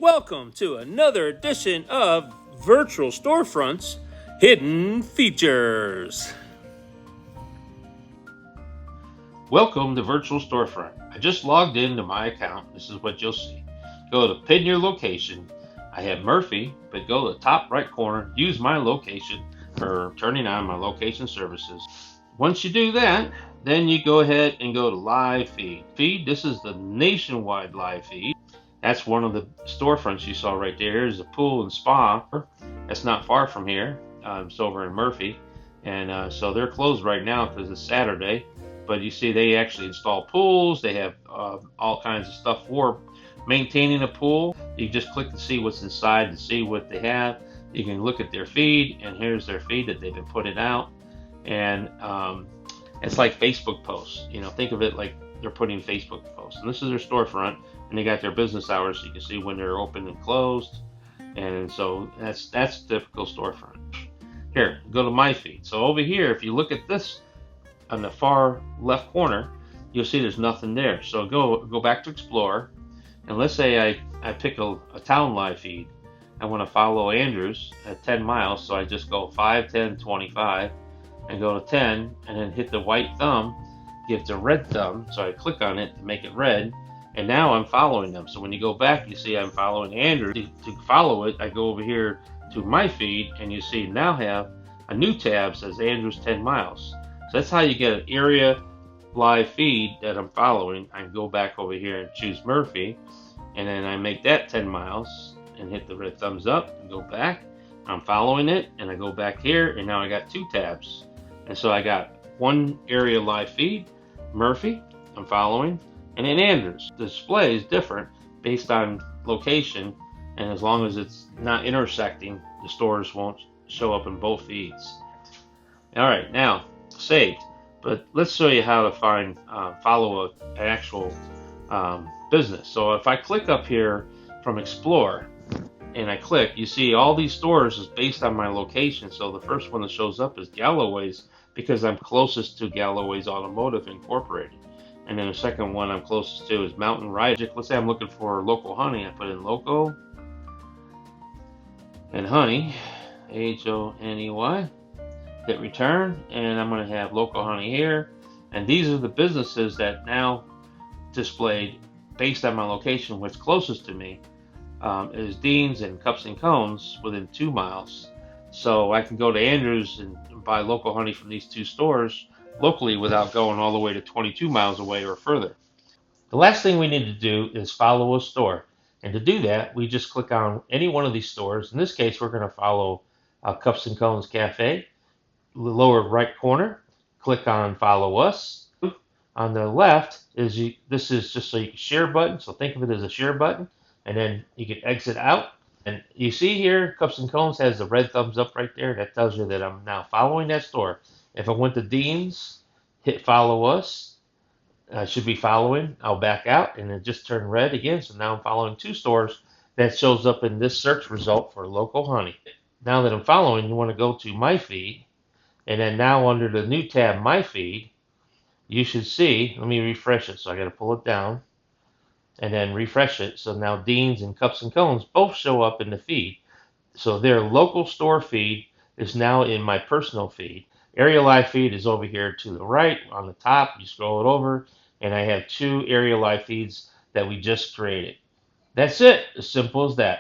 Welcome to another edition of Virtual Storefronts Hidden Features. Welcome to Virtual Storefront. I just logged into my account. This is what you'll see. Go to pin your location. I have Murphy, but go to the top right corner, use my location for turning on my location services. Once you do that, then you go ahead and go to live feed. This is the nationwide live feed. That's one of the storefronts you saw right there. Here's a pool and spa. That's not far from here. It's over in Murphy. And so they're closed right now because it's Saturday. But you see they actually install pools. They have all kinds of stuff for maintaining a pool. You just click to see what's inside and see what they have. You can look at their feed, and here's their feed that they've been putting out. And it's like Facebook posts. Think of it like they're putting Facebook posts. And this is their storefront. And they got their business hours, so you can see when they're open and closed. And so that's typical storefront. Here, go to my feed. So over here, if you look at this on the far left corner, you'll see there's nothing there. So go back to Explore, and let's say I pick a town live feed. I want to follow Andrews at 10 miles, so I just go 5, 10, 25, and go to 10, and then hit the white thumb, give the red thumb, so I click on it to make it red. And now I'm following them. So when you go back, you see I'm following Andrew. To follow it, I go over here to my feed, and you see now have a new tab says Andrew's 10 miles. So that's how you get an area live feed that I'm following. I go back over here and choose Murphy, and then I make that 10 miles and hit the red thumbs up and go back. I'm following it, and I go back here, and now I got two tabs. And so I got one area live feed, Murphy, I'm following, and then Andrews. The display is different based on location, and as long as it's not intersecting, the stores won't show up in both feeds. All right, now saved. But let's show you how to follow an actual business. So if I click up here from Explore, and I click, you see all these stores is based on my location. So the first one that shows up is Galloway's because I'm closest to Galloway's Automotive Incorporated. And then the second one I'm closest to is Mountain Ride. Let's say I'm looking for local honey. I put in local and honey, Honey. Hit return, and I'm going to have local honey here. And these are the businesses that now displayed based on my location. What's closest to me is Dean's and Cups and Cones within 2 miles. So I can go to Andrews and buy local honey from these two stores locally without going all the way to 22 miles away or further. The last thing we need to do is follow a store. And to do that, we just click on any one of these stores. In this case, we're going to follow Cups and Cones Cafe. The lower right corner, click on Follow Us. On the left, this is just so you can share button. So think of it as a share button. And then you can exit out. And you see here, Cups and Cones has the red thumbs up right there. That tells you that I'm now following that store. If I went to Dean's, hit Follow Us, I should be following. I'll back out, and it just turned red again. So now I'm following two stores. That shows up in this search result for local honey. Now that I'm following, you want to go to My Feed, and then now under the new tab, My Feed, you should see, let me refresh it. So I got to pull it down and then refresh it. So now Dean's and Cups and Cones both show up in the feed. So their local store feed is now in my personal feed. Area live feed is over here to the right on the top. You scroll it over, and I have two area live feeds that we just created. That's it. As simple as that.